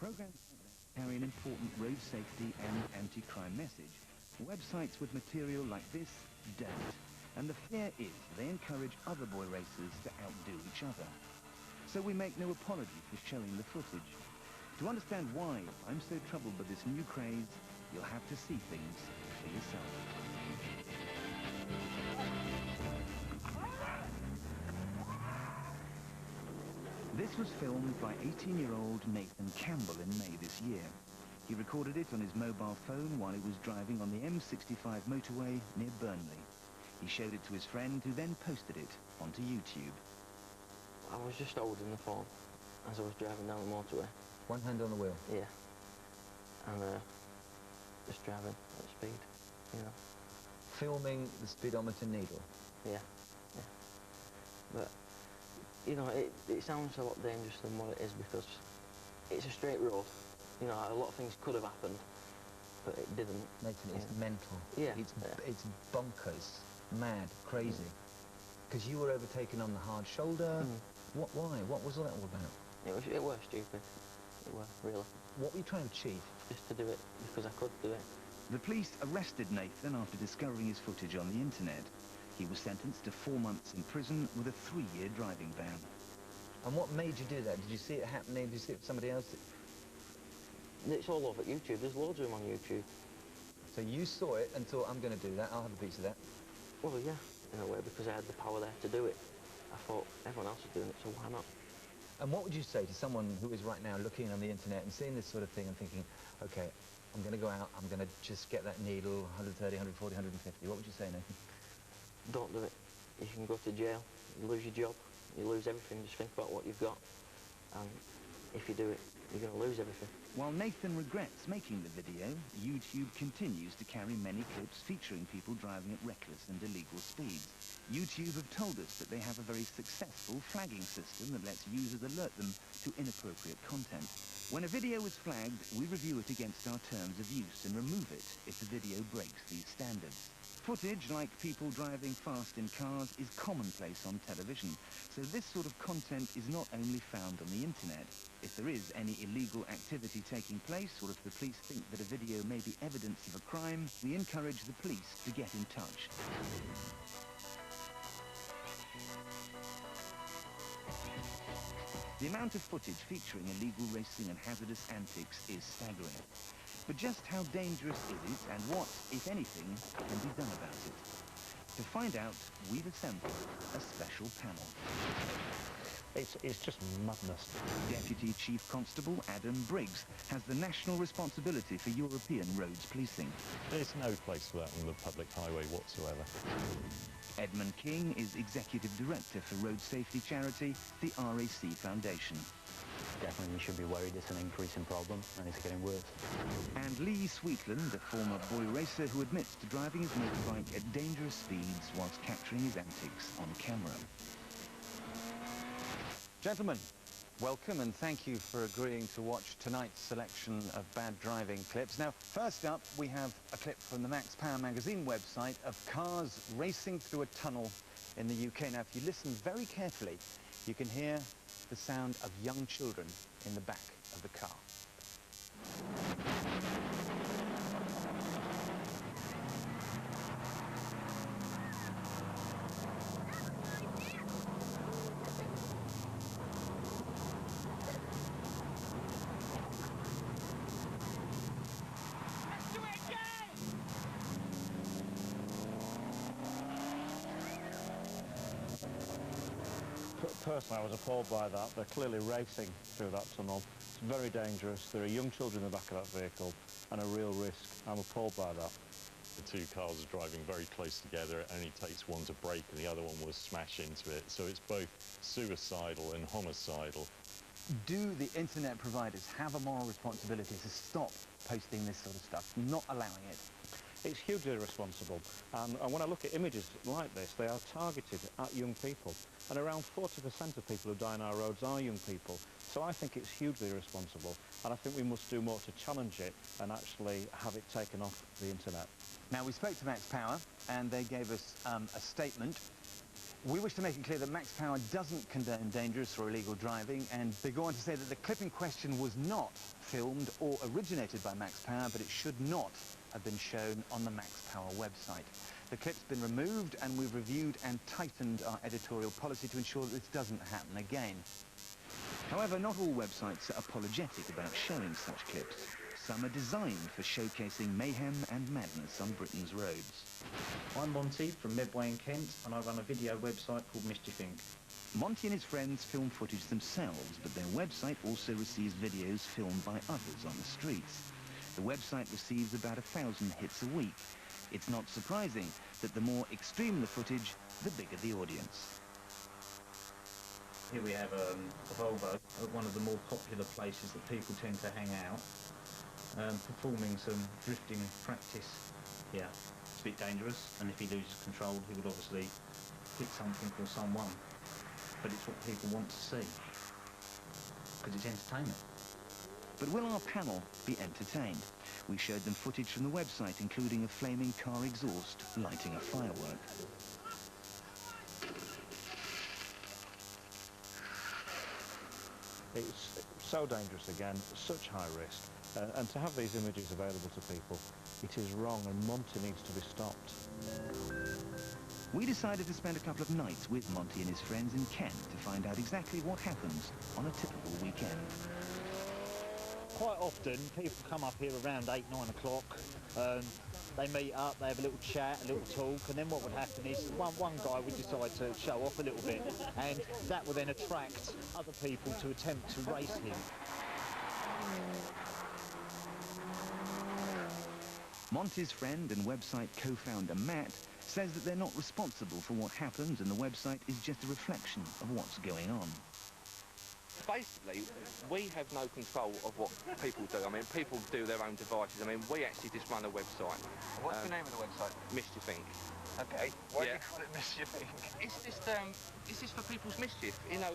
Programs carry an important road safety and anti-crime message. Websites with material like this don't. And the fear is they encourage other boy racers to outdo each other. So we make no apology for showing the footage. To understand why I'm so troubled by this new craze, you'll have to see things for yourself. This was filmed by 18-year-old Nathan Campbell in May this year. He recorded it on his mobile phone while he was driving on the M65 motorway near Burnley. He showed it to his friend, who then posted it onto YouTube. I was just holding the phone as I was driving down the motorway. One hand on the wheel? Yeah. And just driving at speed, you know. Filming the speedometer needle? Yeah, yeah. But, you know, it sounds a lot dangerous than what it is, because it's a straight road. You know, a lot of things could have happened, but it didn't. Nathan, it's mental. Yeah. It's bonkers, mad, crazy. Because you were overtaken on the hard shoulder. Why? What was all that all about? It was stupid. It was, really. What were you trying to achieve? Just to do it, because I could do it. The police arrested Nathan after discovering his footage on the internet. He was sentenced to 4 months in prison with a 3-year driving ban. And what made you do that? Did you see it happening? Did you see it with somebody else? It's all over YouTube. There's loads of them on YouTube. So you saw it and thought, I'm going to do that, I'll have a piece of that? Well, yeah, in a way, because I had the power there to do it. I thought, everyone else is doing it, so why not? And what would you say to someone who is right now looking on the internet and seeing this sort of thing and thinking, okay, I'm going to go out, I'm going to just get that needle, 130, 140, 150. What would you say, Nathan? Don't do it. You can go to jail, you lose your job, you lose everything. Just think about what you've got. And if you do it, you're going to lose everything. While Nathan regrets making the video, YouTube continues to carry many clips featuring people driving at reckless and illegal speeds. YouTube have told us that they have a very successful flagging system that lets users alert them to inappropriate content. When a video is flagged, we review it against our terms of use and remove it if the video breaks these standards. Footage like people driving fast in cars is commonplace on television, so this sort of content is not only found on the internet. If there is any illegal activity taking place, or if the police think that a video may be evidence of a crime, we encourage the police to get in touch. The amount of footage featuring illegal racing and hazardous antics is staggering. But just how dangerous is it, and what, if anything, can be done about it? To find out, we've assembled a special panel. It's just madness. Deputy Chief Constable Adam Briggs has the national responsibility for European roads policing. There's no place for that on the public highway whatsoever. Edmund King is Executive Director for road safety charity, the RAC Foundation. Definitely we should be worried it's an increasing problem and it's getting worse. And Lee Sweetland, a former boy racer who admits to driving his motorbike at dangerous speeds whilst capturing his antics on camera. Gentlemen, welcome and thank you for agreeing to watch tonight's selection of bad driving clips. Now, first up, we have a clip from the Max Power magazine website of cars racing through a tunnel in the UK. Now, if you listen very carefully, you can hear the sound of young children in the back of the car. Personally, I was appalled by that. They're clearly racing through that tunnel. It's very dangerous. There are young children in the back of that vehicle and a real risk. I'm appalled by that. The two cars are driving very close together. It only takes one to brake and the other one will smash into it. So it's both suicidal and homicidal. Do the internet providers have a moral responsibility to stop posting this sort of stuff, not allowing it? It's hugely irresponsible. And when I look at images like this, they are targeted at young people. And around 40% of people who die on our roads are young people. So I think it's hugely irresponsible. And I think we must do more to challenge it and actually have it taken off the internet. Now, we spoke to Max Power and they gave us a statement. We wish to make it clear that Max Power doesn't condone dangerous or illegal driving, and they go on to say that the clip in question was not filmed or originated by Max Power, but it should not have been shown on the Max Power website. The clip's been removed, and we've reviewed and tightened our editorial policy to ensure that this doesn't happen again. However, not all websites are apologetic about showing such clips. Some are designed for showcasing mayhem and madness on Britain's roads. I'm Monty from Medway in Kent, and I run a video website called Mischief Inc. Monty and his friends film footage themselves, but their website also receives videos filmed by others on the streets. The website receives about 1,000 hits a week. It's not surprising that the more extreme the footage, the bigger the audience. Here we have a Volvo at one of the more popular places that people tend to hang out, performing some drifting practice here. It's a bit dangerous, and if he loses control, he would obviously hit something or someone. But it's what people want to see, because it's entertainment. But will our panel be entertained? We showed them footage from the website, including a flaming car exhaust lighting a firework. It's so dangerous again, such high risk. And to have these images available to people, it is wrong, and Monty needs to be stopped. We decided to spend a couple of nights with Monty and his friends in Kent to find out exactly what happens on a typical weekend. Quite often, people come up here around 8, 9 o'clock. They meet up, they have a little chat, a little talk, and then what would happen is one guy would decide to show off a little bit, and that would then attract other people to attempt to race him. Monty's friend and website co-founder Matt says that they're not responsible for what happens, and the website is just a reflection of what's going on. Basically, we have no control of what people do. I mean, people do their own devices. I mean, we actually just run a website. What's the name of the website? Mischief Inc. Okay. Why do you call it Mischief Inc? It's just for people's mischief, you know.